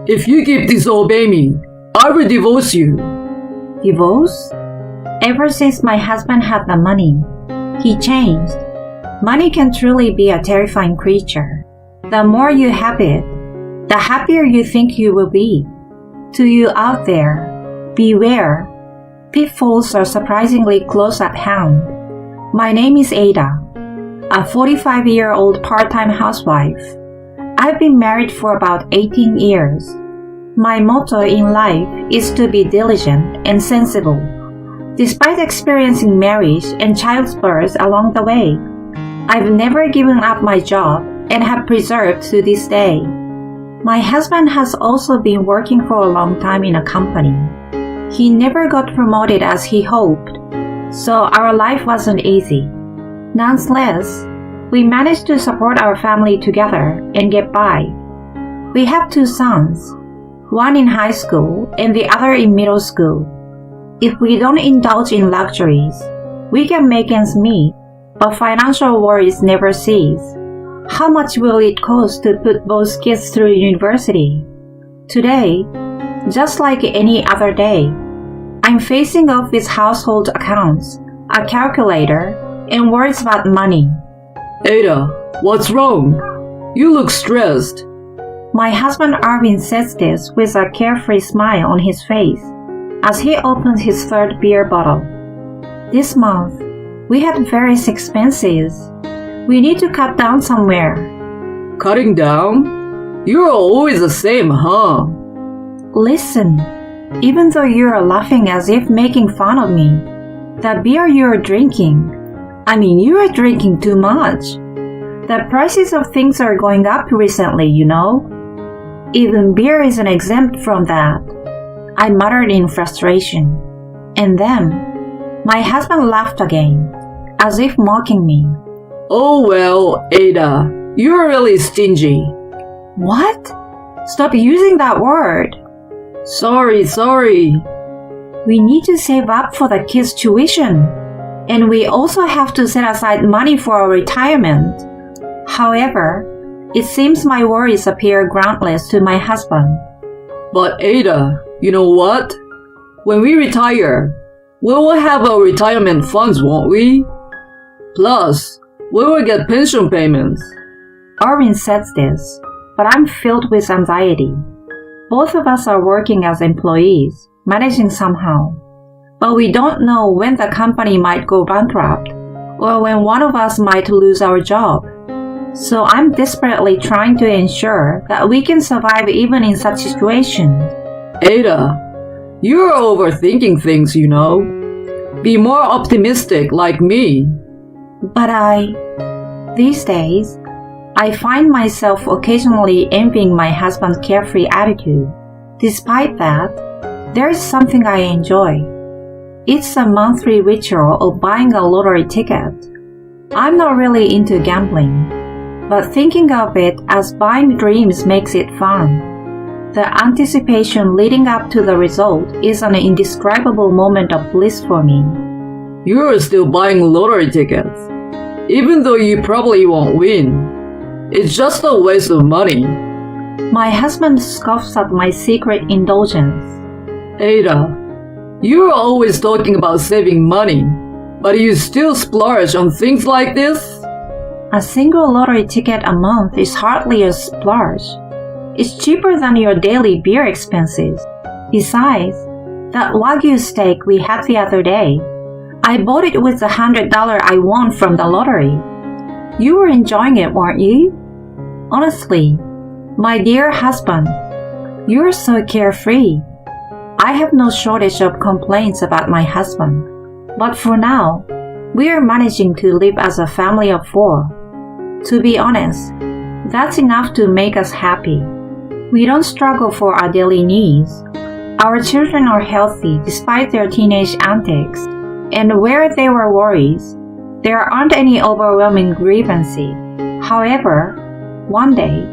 If you keep disobeying me, I will divorce you. Divorce? Ever since my husband had the money, he changed. Money can truly be a terrifying creature. The more you have it, the happier you think you will be. To you out there, beware. Pitfalls are surprisingly close at hand. My name is Ada, a 45-year-old part-time housewife. I've been married for about 18 years. My motto in life is to be diligent and sensible. Despite experiencing marriage and childbirth along the way, I've never given up my job and have persevered to this day. My husband has also been working for a long time in a company. He never got promoted as he hoped, so our life wasn't easy. Nonetheless, we managed to support our family together and get by. We have 2 sons, one in high school and the other in middle school. If we don't indulge in luxuries, we can make ends meet, but financial worries never cease. How much will it cost to put both kids through university? Today, just like any other day, I'm facing off with household accounts, a calculator, and worries about money. Ada, what's wrong? You look stressed. My husband Arvin says this with a carefree smile on his face as he opens his 3rd beer bottle. This month, we had various expenses. We need to cut down somewhere. Cutting down? You're always the same, huh? Listen, even though you're laughing as if making fun of me, the beer you're drinking, you are drinking too much. The prices of things are going up recently, you know. Even beer isn't exempt from that. I muttered in frustration. And then, my husband laughed again, as if mocking me. Oh well, Ada, you're really stingy. What? Stop using that word. Sorry. We need to save up for the kids' tuition. And we also have to set aside money for our retirement. However, it seems my worries appear groundless to my husband. But Ada, you know what? When we retire, we will have our retirement funds, won't we? Plus, we will get pension payments. Arvin says this, but I'm filled with anxiety. Both of us are working as employees, managing somehow. But we don't know when the company might go bankrupt, or when one of us might lose our job. So I'm desperately trying to ensure that we can survive even in such situations. Ada, you're overthinking things, you know. Be more optimistic like me. But these days, I find myself occasionally envying my husband's carefree attitude. Despite that, there is something I enjoy. It's a monthly ritual of buying a lottery ticket. I'm not really into gambling, but thinking of it as buying dreams makes it fun. The anticipation leading up to the result is an indescribable moment of bliss for me. You're still buying lottery tickets, even though you probably won't win. It's just a waste of money. My husband scoffs at my secret indulgence. Ada, you're always talking about saving money, but you still splurge on things like this? A single lottery ticket a month is hardly a splurge. It's cheaper than your daily beer expenses. Besides, that Wagyu steak we had the other day, I bought it with the $100 I won from the lottery. You were enjoying it, weren't you? Honestly, my dear husband, you're so carefree. I have no shortage of complaints about my husband, but for now, we are managing to live as a family of 4. To be honest, that's enough to make us happy. We don't struggle for our daily needs. Our children are healthy despite their teenage antics, and where there were worries, there aren't any overwhelming grievances. However, one day,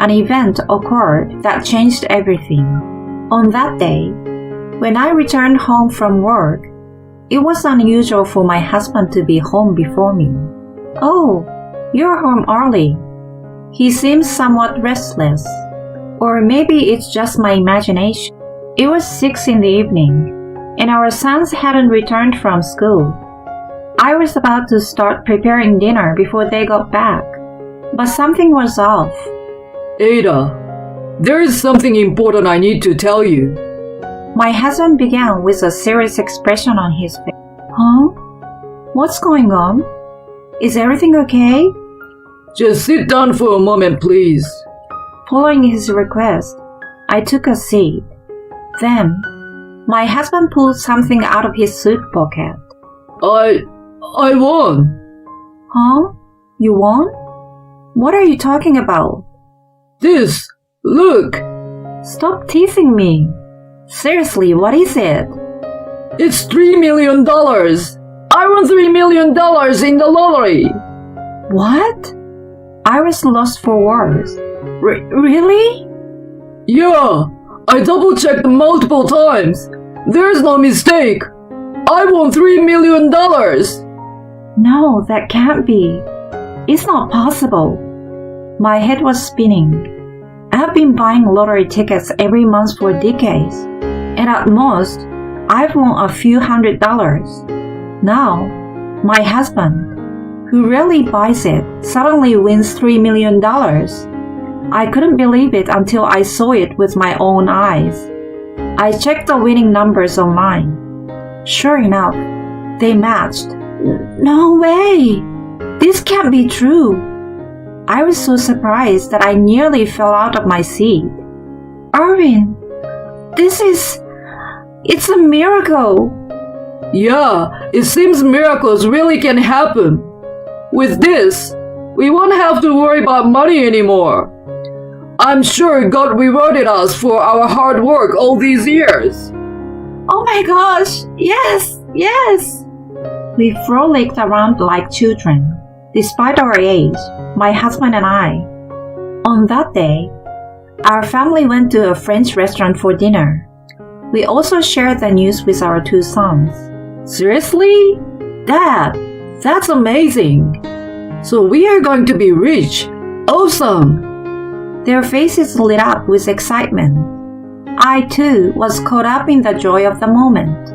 an event occurred that changed everything. On that day, when I returned home from work, it was unusual for my husband to be home before me. "Oh, you're home early." He seemed somewhat restless. Or maybe it's just my imagination. It was 6 in the evening, and our sons hadn't returned from school. I was about to start preparing dinner before they got back, but something was off. Ada, there is something important I need to tell you. My husband began with a serious expression on his face. Huh? What's going on? Is everything okay? Just sit down for a moment, please. Following his request, I took a seat. Then, my husband pulled something out of his suit pocket. I won. Huh? You won? What are you talking about? This, look. Stop teasing me. Seriously, what is it? It's $3 million. I won $3 million in the lottery. What? I was lost for words. Really? Yeah, I double-checked multiple times. There's no mistake. I won $3 million. No, that can't be. It's not possible. My head was spinning. I have been buying lottery tickets every month for decades, and at most, I've won a few $100s. Now, my husband, who rarely buys it, suddenly wins $3 million. I couldn't believe it until I saw it with my own eyes. I checked the winning numbers online. Sure enough, they matched. No way! This can't be true. I was so surprised that I nearly fell out of my seat. Arvin, it's a miracle. Yeah, it seems miracles really can happen. With this, we won't have to worry about money anymore. I'm sure God rewarded us for our hard work all these years. Oh my gosh, yes, yes! We frolicked around like children, despite our age, my husband and I. On that day, our family went to a French restaurant for dinner. We also shared the news with our 2 sons. Seriously? Dad, that's amazing. So we are going to be rich. Awesome. Their faces lit up with excitement. I too was caught up in the joy of the moment.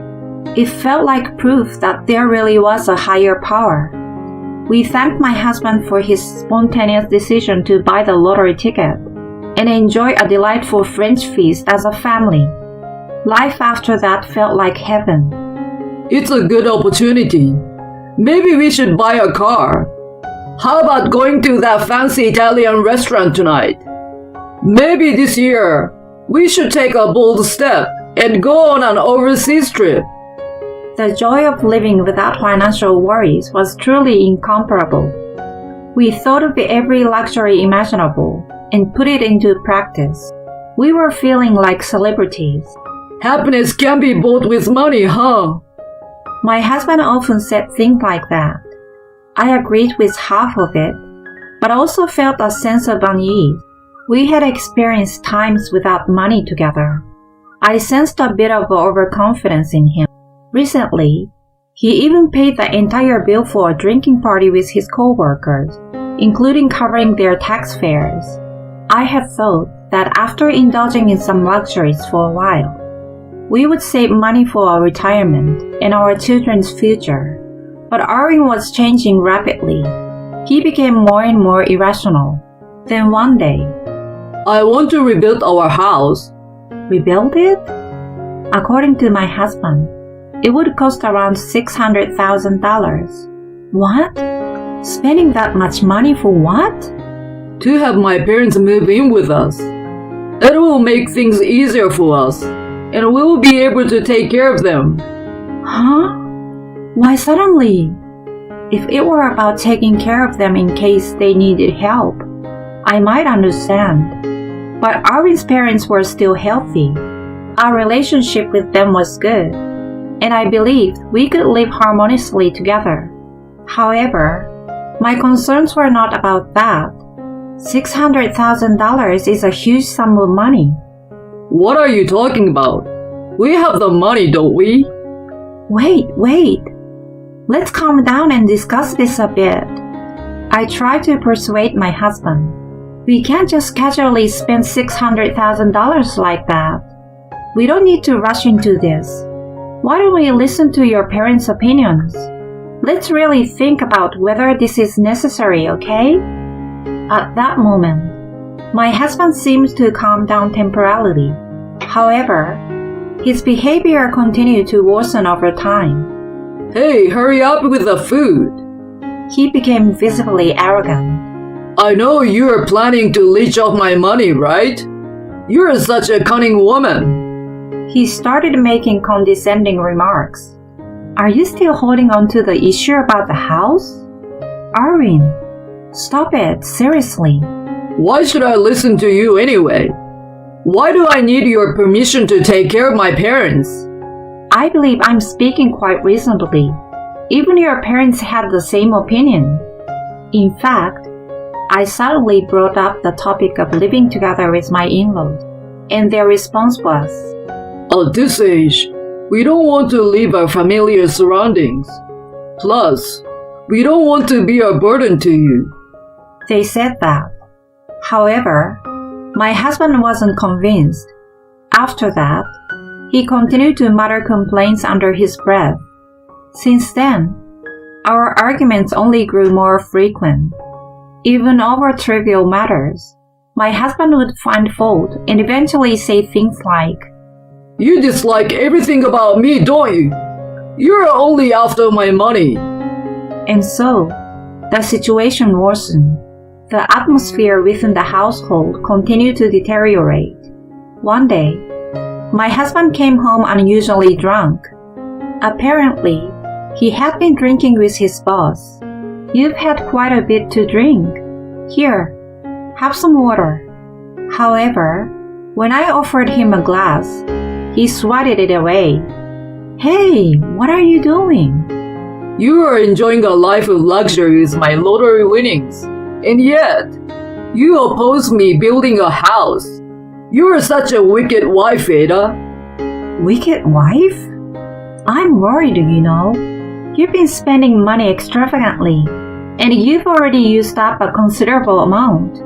It felt like proof that there really was a higher power. We thanked my husband for his spontaneous decision to buy the lottery ticket and enjoy a delightful French feast as a family. Life after that felt like heaven. It's a good opportunity. Maybe we should buy a car. How about going to that fancy Italian restaurant tonight? Maybe this year, we should take a bold step and go on an overseas trip. The joy of living without financial worries was truly incomparable. We thought of every luxury imaginable and put it into practice. We were feeling like celebrities. Happiness can be bought with money, huh? My husband often said things like that. I agreed with half of it, but also felt a sense of unease. We had experienced times without money together. I sensed a bit of overconfidence in him. Recently, he even paid the entire bill for a drinking party with his co-workers, including covering their tax fares. I had thought that after indulging in some luxuries for a while, we would save money for our retirement and our children's future. But Arvin was changing rapidly. He became more and more irrational. Then one day, I want to rebuild our house. Rebuild it? According to my husband, it would cost around $600,000. What? Spending that much money for what? To have my parents move in with us. It will make things easier for us, and we will be able to take care of them. Huh? Why suddenly? If it were about taking care of them in case they needed help, I might understand. But Arvin's parents were still healthy. Our relationship with them was good, and I believed we could live harmoniously together. However, my concerns were not about that. $600,000 is a huge sum of money. What are you talking about? We have the money, don't we? Wait. Let's calm down and discuss this a bit. I tried to persuade my husband. We can't just casually spend $600,000 like that. We don't need to rush into this. Why don't we listen to your parents' opinions? Let's really think about whether this is necessary, okay? At that moment, my husband seemed to calm down temporarily. However, his behavior continued to worsen over time. Hey, hurry up with the food. He became visibly arrogant. I know you're planning to leech off my money, right? You're such a cunning woman. He started making condescending remarks. Are you still holding on to the issue about the house? Arvin, stop it, seriously. Why should I listen to you anyway? Why do I need your permission to take care of my parents? I believe I'm speaking quite reasonably. Even your parents had the same opinion. In fact, I suddenly brought up the topic of living together with my in-laws, and their response was, At this age, we don't want to leave our familiar surroundings. Plus, we don't want to be a burden to you. They said that. However, my husband wasn't convinced. After that, he continued to mutter complaints under his breath. Since then, our arguments only grew more frequent. Even over trivial matters, my husband would find fault and eventually say things like, You dislike everything about me, don't you? You're only after my money. And so, the situation worsened. The atmosphere within the household continued to deteriorate. One day, my husband came home unusually drunk. Apparently, he had been drinking with his boss. You've had quite a bit to drink. Here, have some water. However, when I offered him a glass, he swatted it away. Hey, what are you doing? You are enjoying a life of luxury with my lottery winnings. And yet, you oppose me building a house. You are such a wicked wife, Ada. Wicked wife? I'm worried, you know. You've been spending money extravagantly, and you've already used up a considerable amount.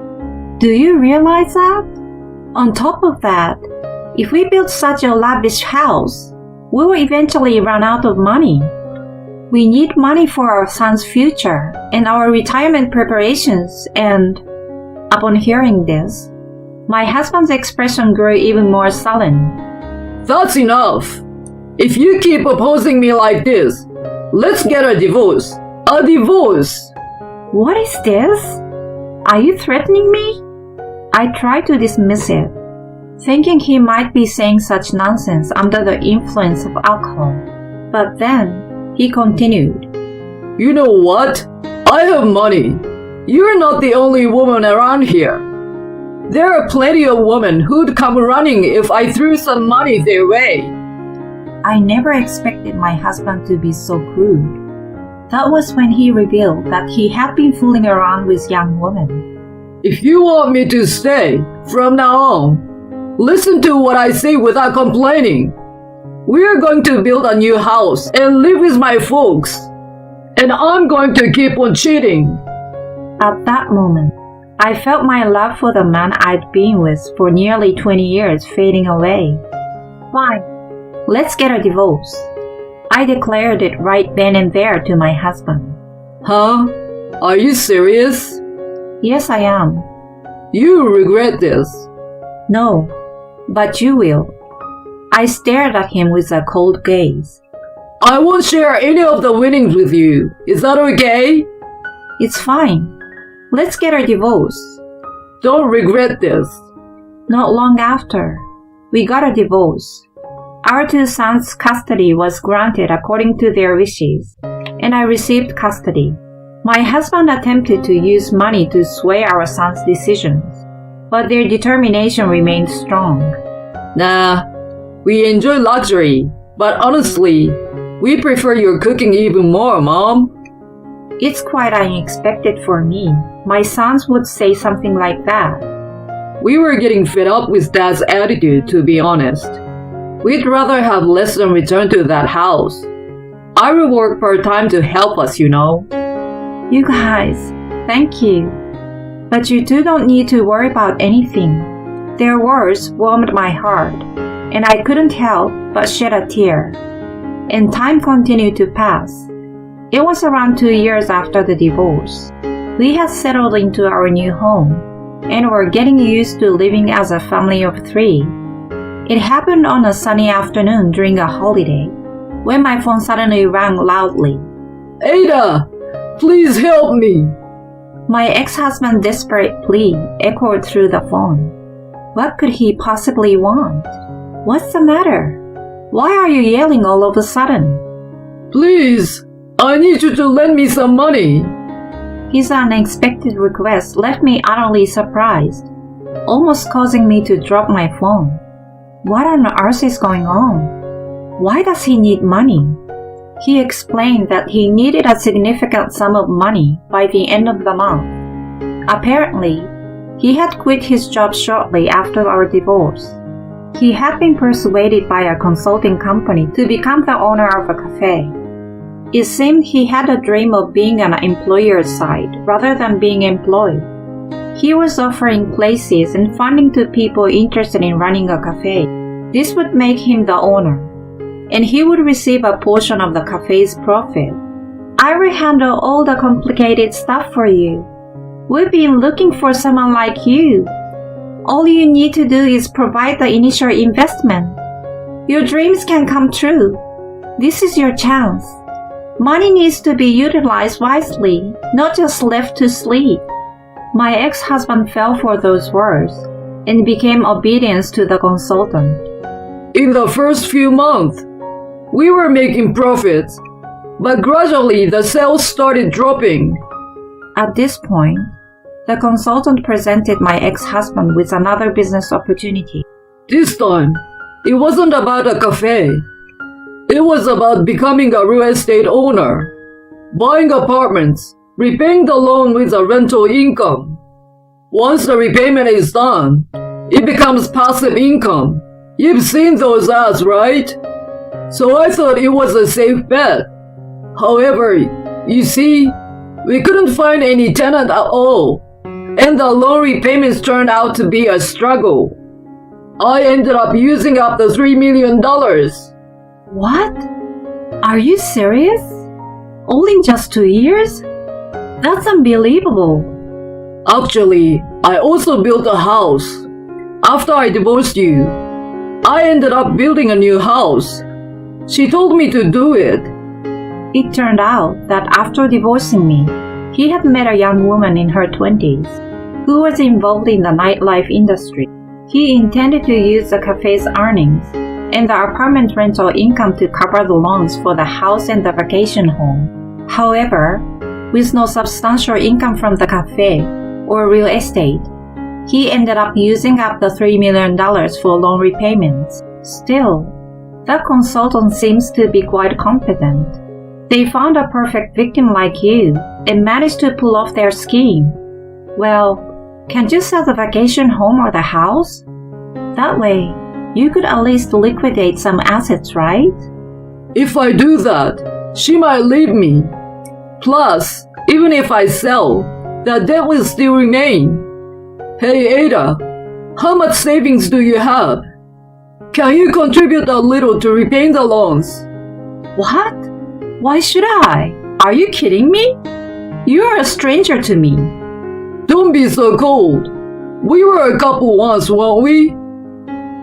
Do you realize that? On top of that, if we build such a lavish house, we will eventually run out of money. We need money for our son's future and our retirement preparations, and upon hearing this, my husband's expression grew even more sullen. That's enough. If you keep opposing me like this, let's get a divorce. A divorce! What is this? Are you threatening me? I tried to dismiss it, thinking he might be saying such nonsense under the influence of alcohol. But then, he continued, You know what? I have money. You're not the only woman around here. There are plenty of women who'd come running if I threw some money their way. I never expected my husband to be so crude. That was when he revealed that he had been fooling around with young women. If you want me to stay from now on, listen to what I say without complaining. We're going to build a new house and live with my folks. And I'm going to keep on cheating. At that moment, I felt my love for the man I'd been with for nearly 20 years fading away. Fine, let's get a divorce. I declared it right then and there to my husband. Huh? Are you serious? Yes, I am. You regret this. No, but you will. I stared at him with a cold gaze. I won't share any of the winnings with you. Is that okay? It's fine. Let's get a divorce. Don't regret this. Not long after, we got a divorce. Our two sons' custody was granted according to their wishes, and I received custody. My husband attempted to use money to sway our sons' decisions, but their determination remained strong. Nah, we enjoy luxury, but honestly, we prefer your cooking even more, Mom. It's quite unexpected for me. My sons would say something like that. We were getting fed up with Dad's attitude, to be honest. We'd rather have less than return to that house. I will work part-time to help us, you know. You guys, thank you. But you two don't need to worry about anything. Their words warmed my heart, and I couldn't help but shed a tear. And time continued to pass. It was around 2 years after the divorce. We had settled into our new home, and were getting used to living as a family of 3. It happened on a sunny afternoon during a holiday, when my phone suddenly rang loudly. Ada, please help me. My ex-husband's desperate plea echoed through the phone. What could he possibly want? What's the matter? Why are you yelling all of a sudden? Please, I need you to lend me some money. His unexpected request left me utterly surprised, almost causing me to drop my phone. What on earth is going on? Why does he need money? He explained that he needed a significant sum of money by the end of the month. Apparently, he had quit his job shortly after our divorce. He had been persuaded by a consulting company to become the owner of a cafe. It seemed he had a dream of being on an employer's side rather than being employed. He was offering places and funding to people interested in running a cafe. This would make him the owner, and he would receive a portion of the cafe's profit. I will handle all the complicated stuff for you. We've been looking for someone like you. All you need to do is provide the initial investment. Your dreams can come true. This is your chance. Money needs to be utilized wisely, not just left to sleep. My ex-husband fell for those words and became obedient to the consultant. In the first few months, we were making profits, but gradually the sales started dropping. At this point, the consultant presented my ex-husband with another business opportunity. This time, it wasn't about a cafe. It was about becoming a real estate owner, buying apartments, repaying the loan with a rental income. Once the repayment is done, it becomes passive income. You've seen those ads, right? So I thought it was a safe bet. However, you see, we couldn't find any tenant at all, and the loan repayments turned out to be a struggle. I ended up using up the $3 million. What? Are you serious? All in just 2 years? That's unbelievable. Actually, I also built a house. After I divorced you, I ended up building a new house. She told me to do it. It turned out that after divorcing me, he had met a young woman in her 20s who was involved in the nightlife industry. He intended to use the cafe's earnings and the apartment rental income to cover the loans for the house and the vacation home. However, with no substantial income from the cafe or real estate, he ended up using up the $3 million for loan repayments. Still, the consultant seems to be quite competent. They found a perfect victim like you and managed to pull off their scheme. Well, can't you sell the vacation home or the house? That way, you could at least liquidate some assets, right? If I do that, she might leave me. Plus, even if I sell, the debt will still remain. Hey Ada, how much savings do you have? Can you contribute a little to repaying the loans? What? Why should I? Are you kidding me? You are a stranger to me. Don't be so cold. We were a couple once, weren't we?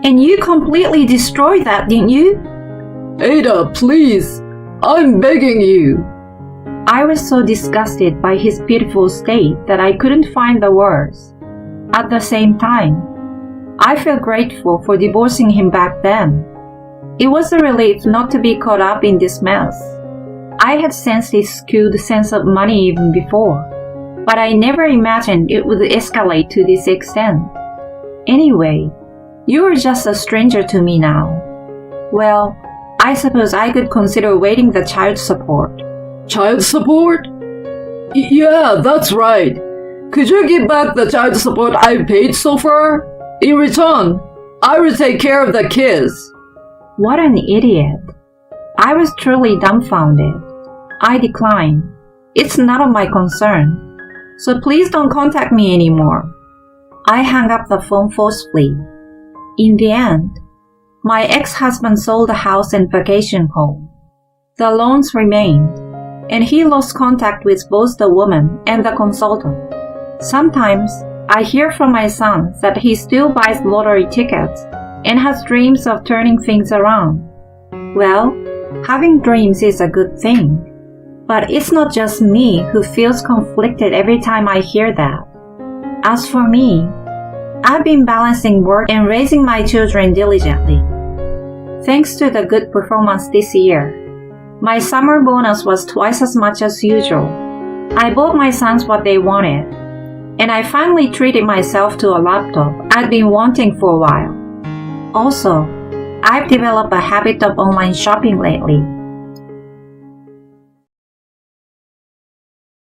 And you completely destroyed that, didn't you? Ada, please. I'm begging you. I was so disgusted by his pitiful state that I couldn't find the words. At the same time, I felt grateful for divorcing him back then. It was a relief not to be caught up in this mess. I had sensed his skewed sense of money even before, but I never imagined it would escalate to this extent. Anyway, you are just a stranger to me now. Well, I suppose I could consider waiving the child support. Child support? Yeah, that's right. Could you give back the child support I've paid so far? In return, I will take care of the kids. What an idiot. I was truly dumbfounded. I declined. It's none of my concern. so please don't contact me anymore. I hung up the phone forcefully. In the end, my ex-husband sold the house and vacation home. The loans remained, and he lost contact with both the woman and the consultant. Sometimes, I hear from my son that he still buys lottery tickets and has dreams of turning things around. Well, having dreams is a good thing, but it's not just me who feels conflicted every time I hear that. As for me, I've been balancing work and raising my children diligently. Thanks to the good performance this year, my summer bonus was twice as much as usual. I bought my sons what they wanted, and I finally treated myself to a laptop I'd been wanting for a while. Also, I've developed a habit of online shopping lately.